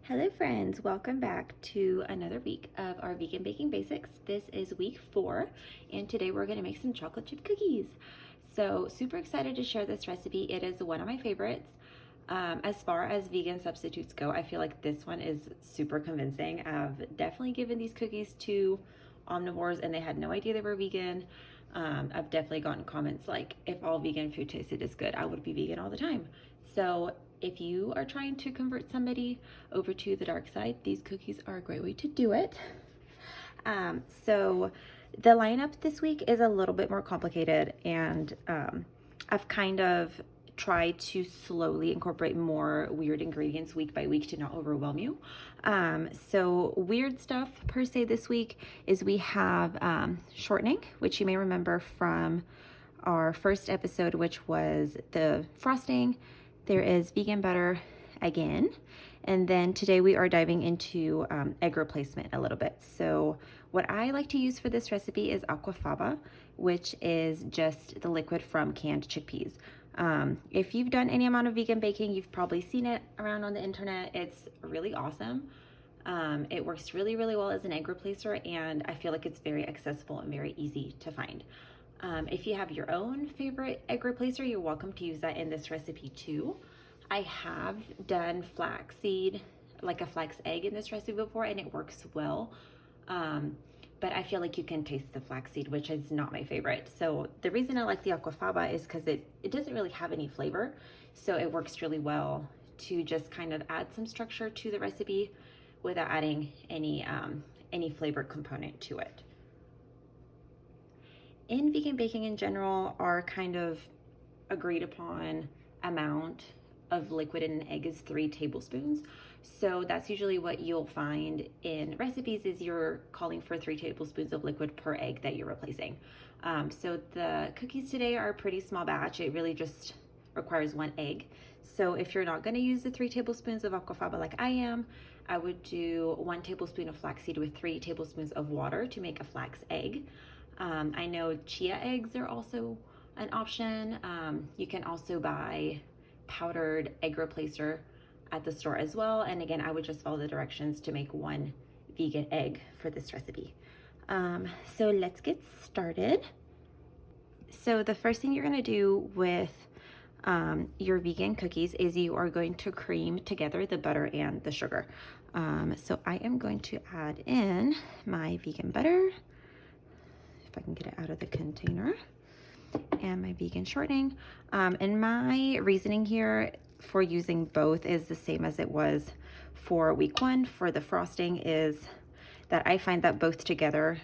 Hello friends, welcome back to another week of our vegan baking basics. This is week 4 and today we're going to make some chocolate chip cookies. So super excited to share this recipe. It is one of my favorites. As far as vegan substitutes go, I feel like this one is super convincing. I've definitely given these cookies to omnivores and they had no idea they were vegan. I've definitely gotten comments like, if all vegan food tasted as good, I would be vegan all the time. So if you are trying to convert somebody over to the dark side, these cookies are a great way to do it. So the lineup this week is a little bit more complicated, and I've kind of tried to slowly incorporate more weird ingredients week by week to not overwhelm you. So weird stuff per se this week is we have shortening, which you may remember from our first episode, which was the frosting. There is vegan butter again. And then today we are diving into egg replacement a little bit. So what I like to use for this recipe is aquafaba, which is just the liquid from canned chickpeas. If you've done any amount of vegan baking, you've probably seen it around on the internet. It's really awesome. It works really, really well as an egg replacer, and I feel like it's very accessible and very easy to find. If you have your own favorite egg replacer, you're welcome to use that in this recipe too. I have done flaxseed, like a flax egg in this recipe before, and it works well. But I feel like you can taste the flaxseed, which is not my favorite. So the reason I like the aquafaba is because it doesn't really have any flavor. So it works really well to just kind of add some structure to the recipe without adding any flavor component to it. In vegan baking in general, our kind of agreed upon amount of liquid in an egg is 3 tablespoons. So that's usually what you'll find in recipes, is you're calling for 3 tablespoons of liquid per egg that you're replacing. So the cookies today are a pretty small batch. It really just requires 1 egg. So if you're not going to use the 3 tablespoons of aquafaba like I am, I would do 1 tablespoon of flaxseed with 3 tablespoons of water to make a flax egg. I know chia eggs are also an option. You can also buy powdered egg replacer at the store as well. And again, I would just follow the directions to make 1 vegan egg for this recipe. So let's get started. So the first thing you're gonna do with your vegan cookies is you are going to cream together the butter and the sugar. So I am going to add in my vegan butter, if I can get it out of the container, and my vegan shortening. And my reasoning here for using both is the same as it was for week 1 for the frosting, is that I find that both together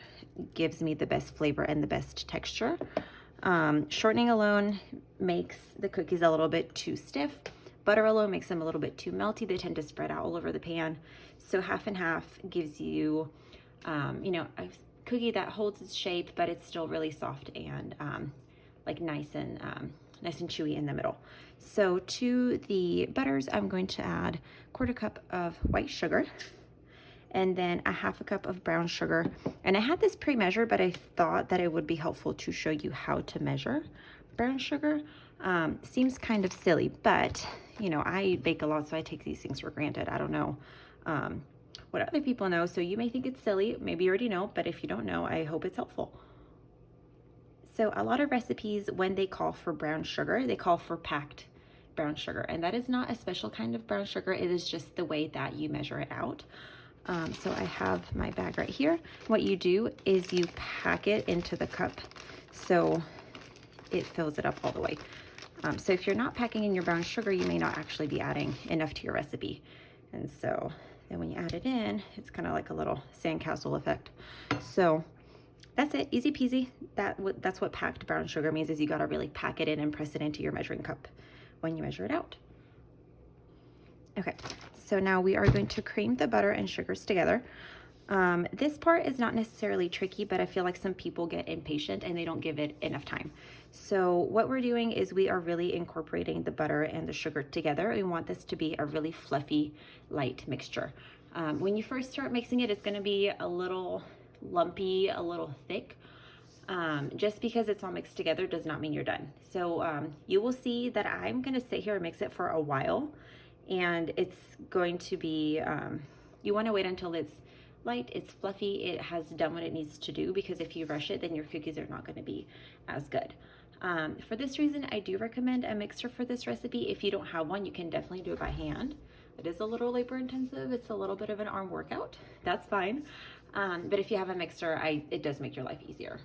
gives me the best flavor and the best texture. Shortening alone makes the cookies a little bit too stiff. Butter alone makes them a little bit too melty. They tend to spread out all over the pan. So half and half gives you, a cookie that holds its shape, but it's still really soft and like nice and chewy in the middle. So to the butters, I'm going to add 1/4 cup of white sugar and then a 1/2 cup of brown sugar. And I had this pre-measured, but I thought that it would be helpful to show you how to measure brown sugar. Seems kind of silly, but I bake a lot, so I take these things for granted. I don't know what other people know, so you may think it's silly. Maybe you already know, but if you don't know, I hope it's helpful. So a lot of recipes, when they call for brown sugar, they call for packed brown sugar, and that is not a special kind of brown sugar. It is just the way that you measure it out. So I have my bag right here. What you do is you pack it into the cup so it fills it up all the way. So if you're not packing in your brown sugar, you may not actually be adding enough to your recipe. And so then when you add it in, it's kind of like a little sandcastle effect. So that's it, easy peasy. That's what packed brown sugar means, is you gotta really pack it in and press it into your measuring cup when you measure it out. Okay, so now we are going to cream the butter and sugars together. This part is not necessarily tricky, but I feel like some people get impatient and they don't give it enough time. So what we're doing is we are really incorporating the butter and the sugar together. We want this to be a really fluffy, light mixture. When you first start mixing it, it's gonna be a little lumpy, a little thick. Just because it's all mixed together does not mean you're done. So you will see that I'm gonna sit here and mix it for a while, and it's going to be, you want to wait until it's light, it's fluffy, it has done what it needs to do, because if you rush it, then your cookies are not going to be as good. For this reason, I do recommend a mixer for this recipe. If you don't have one, you can definitely do it by hand. It is a little labor intensive. It's a little bit of an arm workout. That's fine. But if you have a mixer, it does make your life easier.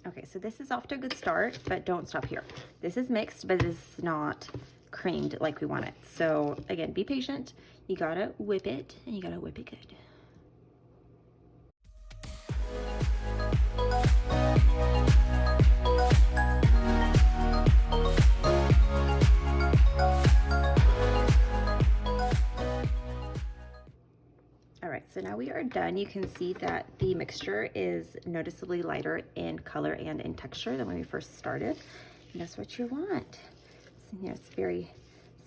Okay, so this is off to a good start, but don't stop here. This is mixed, but it's not creamed like we want it. So again, be patient. You gotta whip it, and you gotta whip it good. All right, so now we are done. You can see that the mixture is noticeably lighter in color and in texture than when we first started. And that's what you want. So, you know, it's very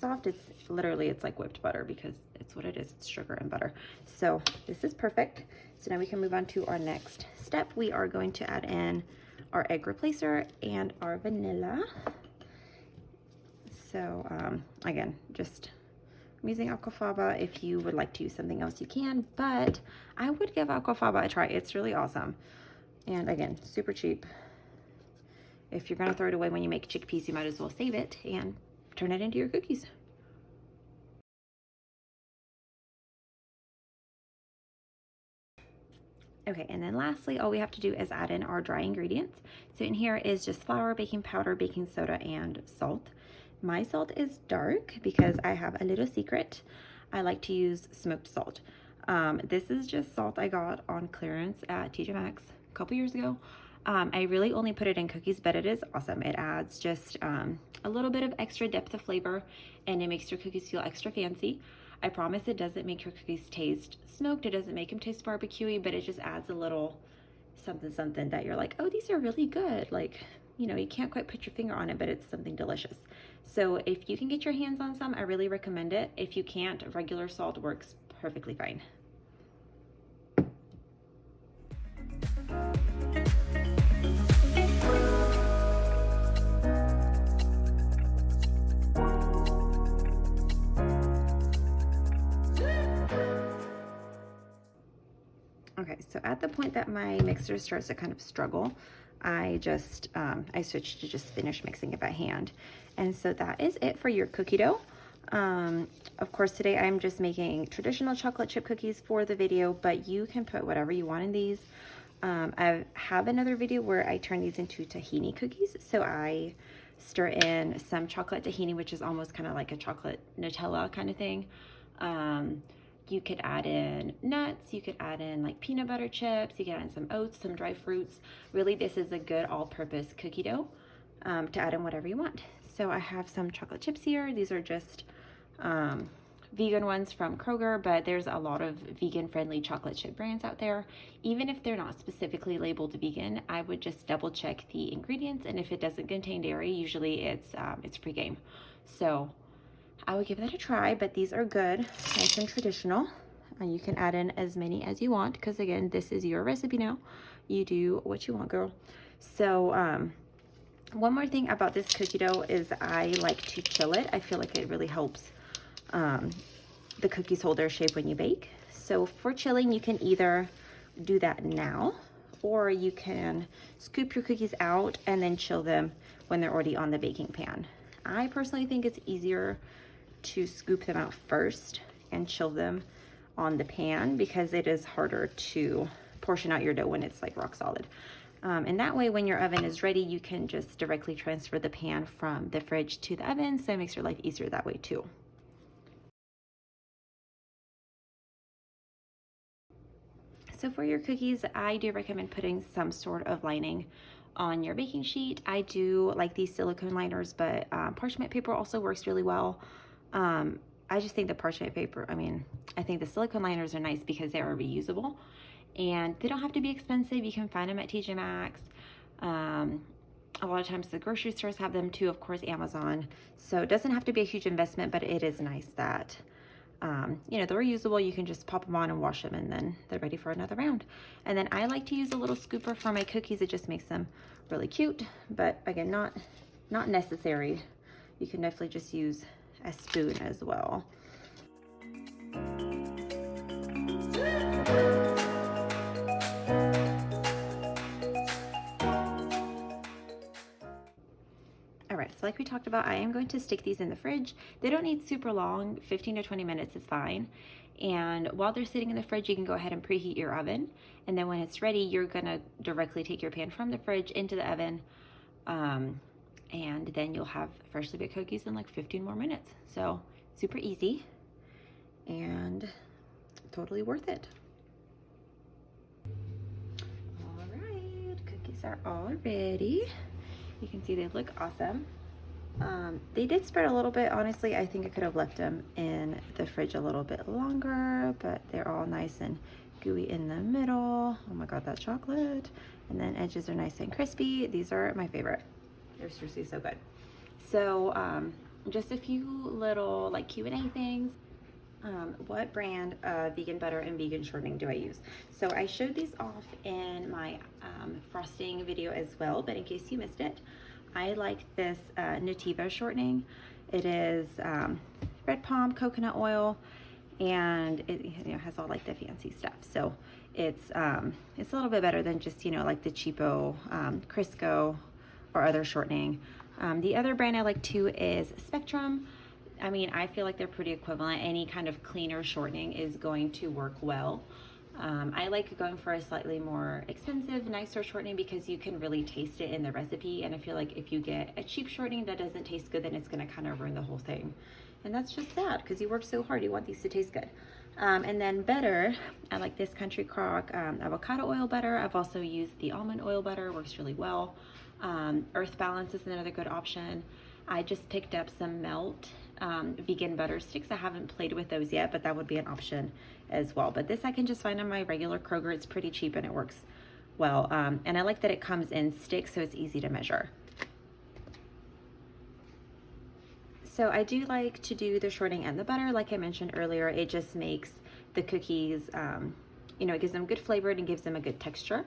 soft. It's literally, it's like whipped butter, because it's what it is. It's sugar and butter. So this is perfect. So now we can move on to our next step. We are going to add in our egg replacer and our vanilla. So again, just I'm using aquafaba. If you would like to use something else, you can, but I would give aquafaba a try. It's really awesome. And again, super cheap. If you're gonna throw it away when you make chickpeas, you might as well save it and turn it into your cookies. Okay, and then lastly, all we have to do is add in our dry ingredients. So in here is just flour, baking powder, baking soda, and salt. My salt is dark because I have a little secret. I like to use smoked salt. This is just salt I got on clearance at TJ Maxx a couple years ago. I really only put it in cookies, but it is awesome. It adds just a little bit of extra depth of flavor, and it makes your cookies feel extra fancy. I promise it doesn't make your cookies taste smoked. It doesn't make them taste barbecuey, but it just adds a little something that you're like, oh, these are really good. Like, you know, you can't quite put your finger on it, but it's something delicious. So if you can get your hands on some, I really recommend it. If you can't, regular salt works perfectly fine. Okay, so at the point that my mixer starts to kind of struggle, I switched to just finish mixing it by hand. And so that is it for your cookie dough. Of course, today I'm just making traditional chocolate chip cookies for the video, but you can put whatever you want in these. I have another video where I turn these into tahini cookies. So I stir in some chocolate tahini, which is almost kind of like a chocolate Nutella kind of thing. You could add in nuts, you could add in like peanut butter chips, you could add in some oats, some dry fruits. Really, this is a good all-purpose cookie dough to add in whatever you want. So I have some chocolate chips here. These are just vegan ones from Kroger, but there's a lot of vegan-friendly chocolate chip brands out there. Even if they're not specifically labeled vegan, I would just double check the ingredients, and if it doesn't contain dairy, usually it's pre-game. So I would give that a try, but these are good, nice and traditional. And you can add in as many as you want, because again, this is your recipe now. You do what you want, girl. So one more thing about this cookie dough is I like to chill it. I feel like it really helps the cookies hold their shape when you bake. So for chilling, you can either do that now, or you can scoop your cookies out and then chill them when they're already on the baking pan. I personally think it's easier to scoop them out first and chill them on the pan, because it is harder to portion out your dough when it's like rock solid. And that way, when your oven is ready, you can just directly transfer the pan from the fridge to the oven, so it makes your life easier that way too. So for your cookies, I do recommend putting some sort of lining on your baking sheet. I do like these silicone liners, but parchment paper also works really well. I just think the parchment paper, I think the silicone liners are nice because they are reusable, and they don't have to be expensive. You can find them at TJ Maxx. A lot of times the grocery stores have them too, of course, Amazon. So it doesn't have to be a huge investment, but it is nice that You know, they're reusable. You can just pop them on and wash them, and then they're ready for another round. And then I like to use a little scooper for my cookies. It just makes them really cute, but again, not necessary. You can definitely just use a spoon as well. All right, so like we talked about, I am going to stick these in the fridge. They don't need super long, 15 to 20 minutes is fine. And while they're sitting in the fridge, you can go ahead and preheat your oven. And then when it's ready, you're gonna directly take your pan from the fridge into the oven. And then you'll have freshly baked cookies in like 15 more minutes. So super easy and totally worth it. All right, cookies are all ready. You can see they look awesome. They did spread a little bit. Honestly, I think I could have left them in the fridge a little bit longer, but they're all nice and gooey in the middle. Oh my God, that chocolate. And then edges are nice and crispy. These are my favorite. They're seriously so good. So just a few little like Q&A things. What brand of vegan butter and vegan shortening do I use? So I showed these off in my frosting video as well, but in case you missed it, I like this Nativa shortening. It is red palm coconut oil, and it, you know, has all like the fancy stuff. So it's a little bit better than just, you know, like the cheapo Crisco or other shortening. The other brand I like too is Spectrum. I mean, I feel like they're pretty equivalent. Any kind of cleaner shortening is going to work well. I like going for a slightly more expensive, nicer shortening because you can really taste it in the recipe. And I feel like if you get a cheap shortening that doesn't taste good, then it's gonna kind of ruin the whole thing. And that's just sad because you work so hard, you want these to taste good. And then butter, I like this Country Crock avocado oil butter. I've also used the almond oil butter, works really well. Earth Balance is another good option. I just picked up some Melt vegan butter sticks. I haven't played with those yet, but that would be an option as well. But this I can just find on my regular Kroger. It's pretty cheap and it works well. And I like that it comes in sticks, so it's easy to measure. So I do like to do the shortening and the butter. Like I mentioned earlier, it just makes the cookies, you know, it gives them good flavor and gives them a good texture.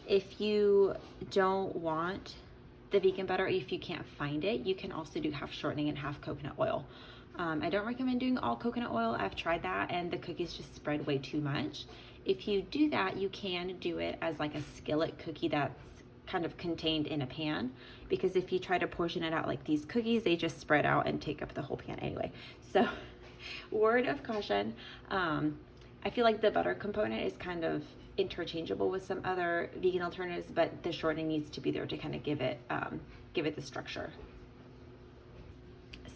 If you don't want the vegan butter, if you can't find it, you can also do half shortening and half coconut oil. I don't recommend doing all coconut oil. I've tried that and the cookies just spread way too much. If you do that, you can do it as like a skillet cookie that's kind of contained in a pan, because if you try to portion it out like these cookies, they just spread out and take up the whole pan anyway. So word of caution. I feel like the butter component is kind of interchangeable with some other vegan alternatives, but the shortening needs to be there to kind of give it the structure.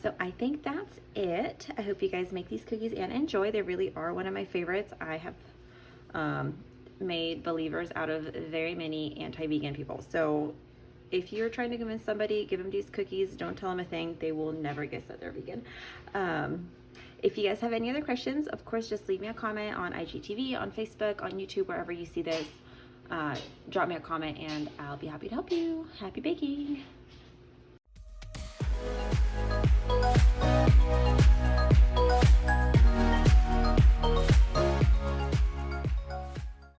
So I think that's it. I hope you guys make these cookies and enjoy. They really are one of my favorites. I have made believers out of very many anti-vegan people. So if you're trying to convince somebody, give them these cookies. Don't tell them a thing. They will never guess that they're vegan. If you guys have any other questions, of course, just leave me a comment on IGTV, on Facebook, on YouTube, wherever you see this. Drop me a comment and I'll be happy to help you. Happy baking.